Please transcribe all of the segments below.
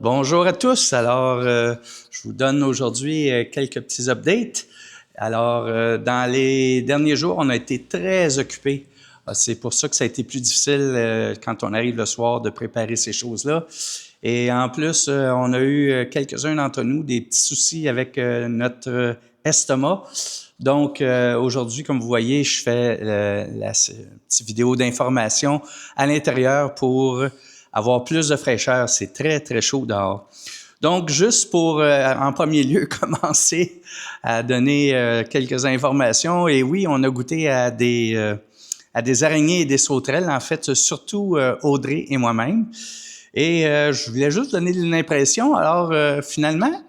Bonjour à tous. Alors, je vous donne aujourd'hui quelques petits updates. Alors, dans les derniers jours, on a été très occupés. C'est pour ça que ça a été plus difficile quand on arrive le soir de préparer ces choses-là. Et en plus, on a eu quelques-uns d'entre nous des petits soucis avec notre estomac. Donc, aujourd'hui, comme vous voyez, je fais la petite vidéo d'information à l'intérieur pour avoir plus de fraîcheur. C'est très, très chaud dehors. Donc, juste pour, en premier lieu, commencer à donner quelques informations. Et oui, on a goûté à des araignées et des sauterelles, en fait, surtout Audrey et moi-même. Et je voulais juste donner une impression. Alors, finalement,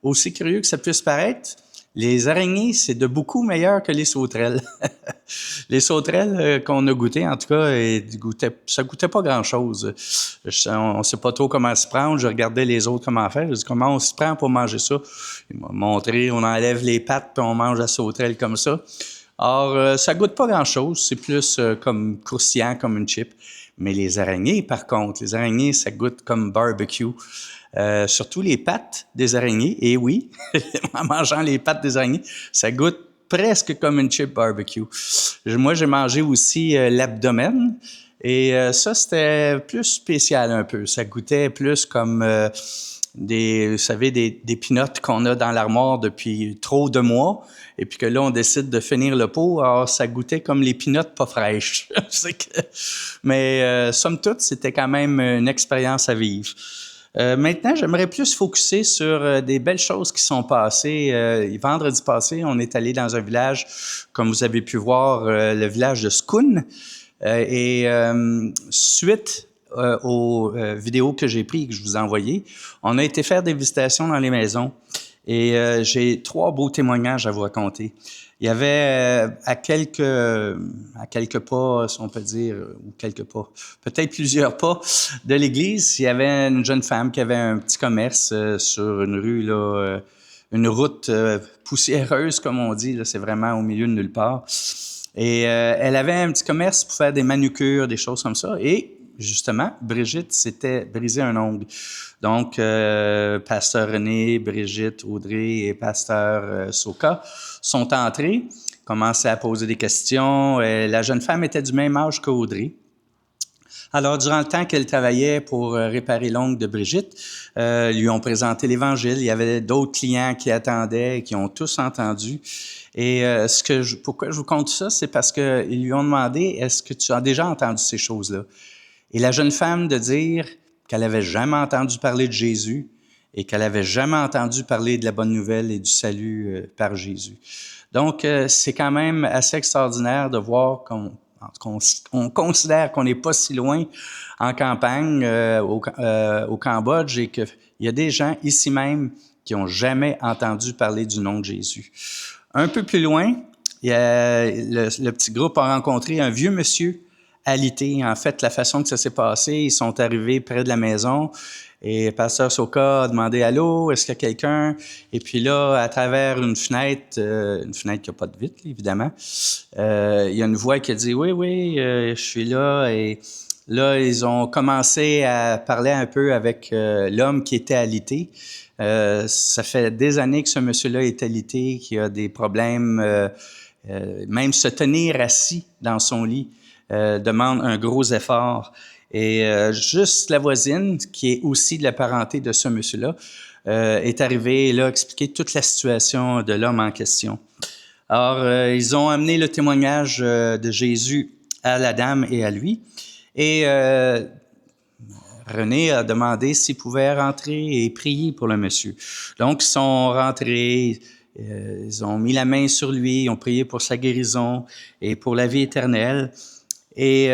aussi curieux que ça puisse paraître, les araignées, c'est de beaucoup meilleur que les sauterelles. Les sauterelles qu'on a goûtées, en tout cas, ça goûtait pas grand-chose. On sait pas trop comment se prendre. Je regardais les autres comment faire. Je dis, comment on se prend pour manger ça? Il m'a montré, on enlève les pattes puis on mange la sauterelle comme ça. Or, ça goûte pas grand-chose. C'est plus comme croustillant, comme une chip. Mais les araignées, par contre, les araignées, ça goûte comme barbecue. Surtout les pattes des araignées. Et oui, en mangeant les pattes des araignées, ça goûte presque comme une chip barbecue. Moi, j'ai mangé aussi l'abdomen. Et ça, c'était plus spécial un peu. Ça goûtait plus comme vous savez, des peanuts qu'on a dans l'armoire depuis trop de mois. Et puis que là, on décide de finir le pot. Alors, ça goûtait comme les peanuts pas fraîches. Mais somme toute, c'était quand même une expérience à vivre. Maintenant, j'aimerais plus focusser sur des belles choses qui sont passées. Vendredi passé, on est allé dans un village, comme vous avez pu voir, le village de Scone. Suite aux vidéos que j'ai prises et que je vous ai envoyées, on a été faire des visitations dans les maisons. Et j'ai 3 beaux témoignages à vous raconter. Il y avait à quelques pas, si on peut dire, ou quelques pas, peut-être plusieurs pas de l'église, il y avait une jeune femme qui avait un petit commerce sur une rue, là, une route poussiéreuse, comme on dit, là, c'est vraiment au milieu de nulle part. Et elle avait un petit commerce pour faire des manucures, des choses comme ça. Et justement, Brigitte s'était brisé un ongle. Donc, pasteur René, Brigitte, Audrey et pasteur Soka sont entrés, commençaient à poser des questions. La jeune femme était du même âge qu'Audrey. Alors, durant le temps qu'elle travaillait pour réparer l'ongle de Brigitte, lui ont présenté l'Évangile. Il y avait d'autres clients qui attendaient, qui ont tous entendu. Et pourquoi je vous conte ça, c'est parce qu'ils lui ont demandé, est-ce que tu as déjà entendu ces choses-là? Et la jeune femme de dire qu'elle n'avait jamais entendu parler de Jésus et qu'elle n'avait jamais entendu parler de la bonne nouvelle et du salut par Jésus. Donc, c'est quand même assez extraordinaire de voir qu'on considère qu'on n'est pas si loin en campagne au Cambodge et qu'il y a des gens ici même qui n'ont jamais entendu parler du nom de Jésus. Un peu plus loin, le petit groupe a rencontré un vieux monsieur alité. En fait, la façon que ça s'est passé, ils sont arrivés près de la maison et pasteur Soka a demandé « Allô, est-ce qu'il y a quelqu'un? » Et puis là, à travers une fenêtre qui n'a pas de vitre, évidemment, il y a une voix qui a dit « Oui, oui, je suis là. » Et là, ils ont commencé à parler un peu avec l'homme qui était alité. Ça fait des années que ce monsieur-là est alité, qui a des problèmes, même se tenir assis dans son lit. Demande un gros effort. Et juste la voisine, qui est aussi de la parenté de ce monsieur-là, est arrivée et là, a expliqué toute la situation de l'homme en question. Alors, ils ont amené le témoignage de Jésus à la dame et à lui. Et René a demandé s'il pouvait rentrer et prier pour le monsieur. Donc, ils sont rentrés, ils ont mis la main sur lui, ils ont prié pour sa guérison et pour la vie éternelle. Et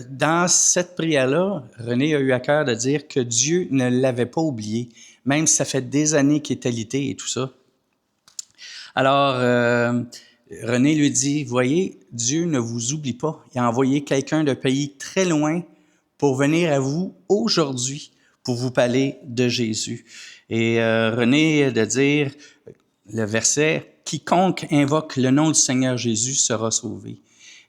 dans cette prière-là, René a eu à cœur de dire que Dieu ne l'avait pas oublié, même si ça fait des années qu'il est alité et tout ça. Alors, René lui dit, « Voyez, Dieu ne vous oublie pas. Il a envoyé quelqu'un d'un pays très loin pour venir à vous aujourd'hui pour vous parler de Jésus. » Et René de dire, le verset, « Quiconque invoque le nom du Seigneur Jésus sera sauvé. »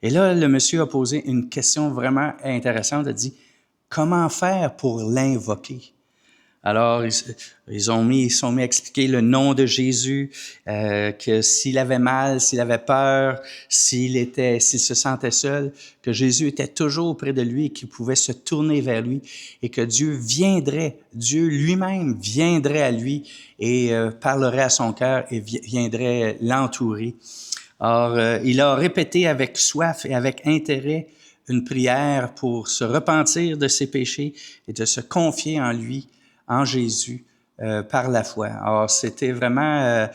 Et là, le monsieur a posé une question vraiment intéressante. Il a dit, « Comment faire pour l'invoquer? » Alors, ils sont mis à expliquer le nom de Jésus, que s'il avait mal, s'il avait peur, s'il se sentait seul, que Jésus était toujours auprès de lui et qu'il pouvait se tourner vers lui et que Dieu lui-même viendrait à lui et parlerait à son cœur et viendrait l'entourer. Or, il a répété avec soif et avec intérêt une prière pour se repentir de ses péchés et de se confier en lui, en Jésus, par la foi. Alors, c'était vraiment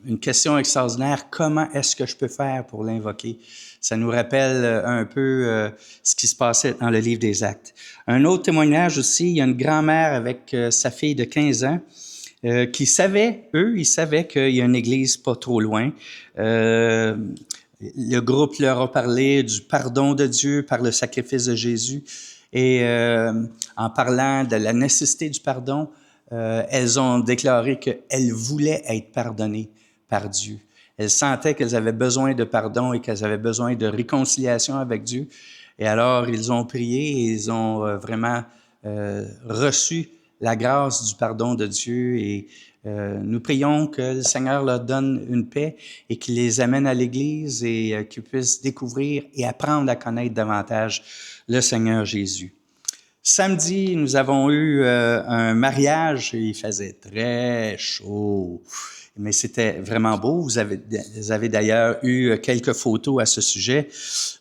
une question extraordinaire. Comment est-ce que je peux faire pour l'invoquer? Ça nous rappelle un peu ce qui se passait dans le livre des Actes. Un autre témoignage aussi, il y a une grand-mère avec sa fille de 15 ans qui savaient, ils savaient qu'il y a une église pas trop loin. Le groupe leur a parlé du pardon de Dieu par le sacrifice de Jésus. Et en parlant de la nécessité du pardon, elles ont déclaré qu'elles voulaient être pardonnées par Dieu. Elles sentaient qu'elles avaient besoin de pardon et qu'elles avaient besoin de réconciliation avec Dieu. Et alors, ils ont prié et ils ont vraiment reçu la grâce du pardon de Dieu et nous prions que le Seigneur leur donne une paix et qu'il les amène à l'Église et qu'ils puissent découvrir et apprendre à connaître davantage le Seigneur Jésus. Samedi, nous avons eu un mariage et il faisait très chaud, mais c'était vraiment beau. Vous avez d'ailleurs eu quelques photos à ce sujet.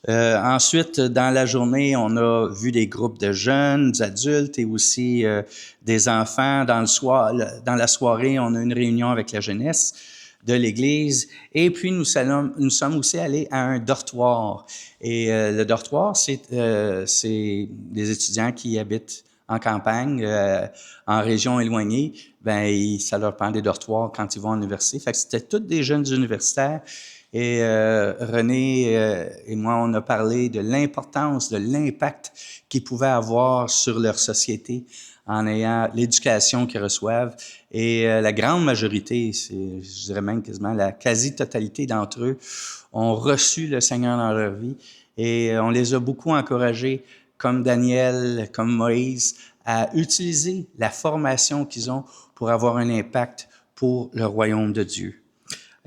Ensuite, dans la journée, on a vu des groupes de jeunes, adultes et aussi des enfants. Dans la soirée, on a une réunion avec la jeunesse de l'Église. Et puis, nous sommes aussi allés à un dortoir. Et le dortoir, c'est des étudiants qui habitent en campagne, en région éloignée. Ben, ça leur prend des dortoirs quand ils vont à l'université. Fait que c'était tous des jeunes universitaires. Et René et moi, on a parlé de l'importance, de l'impact qu'ils pouvaient avoir sur leur société en ayant l'éducation qu'ils reçoivent. Et la grande majorité, je dirais même quasiment la quasi-totalité d'entre eux, ont reçu le Seigneur dans leur vie. Et on les a beaucoup encouragés, comme Daniel, comme Moïse, à utiliser la formation qu'ils ont pour avoir un impact pour le royaume de Dieu.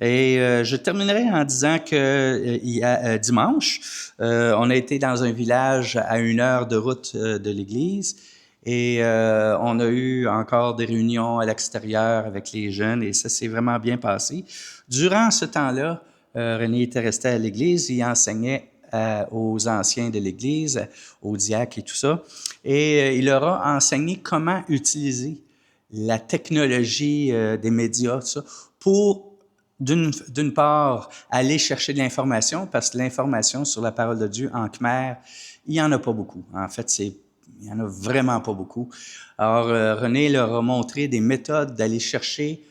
Et je terminerai en disant que dimanche, on a été dans un village à 1 heure de route de l'église et on a eu encore des réunions à l'extérieur avec les jeunes et ça s'est vraiment bien passé. Durant ce temps-là, René était resté à l'église, il enseignait aux anciens de l'Église, aux diacres et tout ça. Et il leur a enseigné comment utiliser la technologie des médias, tout ça, pour, d'une part, aller chercher de l'information, parce que l'information sur la parole de Dieu en khmer, il n'y en a pas beaucoup. En fait, il n'y en a vraiment pas beaucoup. Alors, René leur a montré des méthodes d'aller chercher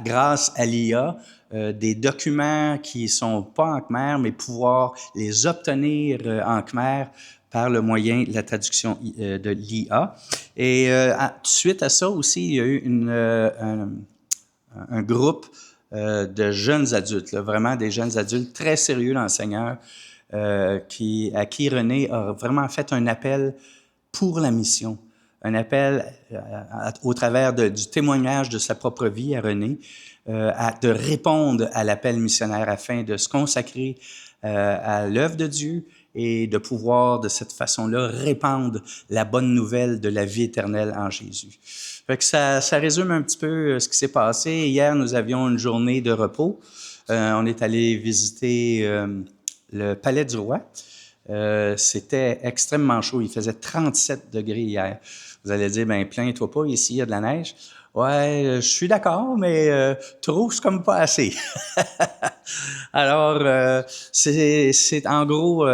grâce à l'IA, des documents qui sont pas en khmer, mais pouvoir les obtenir en khmer par le moyen de la traduction de l'IA. Et suite à ça aussi, il y a eu un groupe de jeunes adultes, là, vraiment des jeunes adultes très sérieux dans le Seigneur, à qui René a vraiment fait un appel pour la mission. Un appel au travers du témoignage de sa propre vie à René, de répondre à l'appel missionnaire afin de se consacrer à l'œuvre de Dieu et de pouvoir, de cette façon-là, répandre la bonne nouvelle de la vie éternelle en Jésus. Fait que ça résume un petit peu ce qui s'est passé. Hier, nous avions une journée de repos. On est allé visiter le Palais du Roi. C'était extrêmement chaud. Il faisait 37 degrés hier. Vous allez dire, ben plains-toi pas, ici, il y a de la neige. Ouais, je suis d'accord, mais trop, c'est comme pas assez. Alors, c'est en gros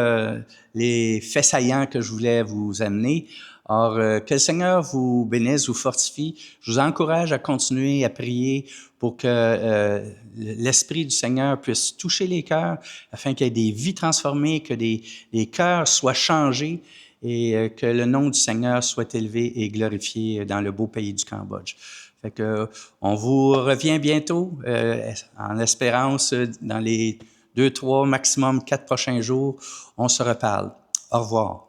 les faits saillants que je voulais vous amener. Or, que le Seigneur vous bénisse, vous fortifie. Je vous encourage à continuer à prier pour que l'Esprit du Seigneur puisse toucher les cœurs afin qu'il y ait des vies transformées, que des cœurs soient changés et que le nom du Seigneur soit élevé et glorifié dans le beau pays du Cambodge. Fait que on vous revient bientôt, en espérance, dans les 2, 3, maximum 4 prochains jours, on se reparle. Au revoir.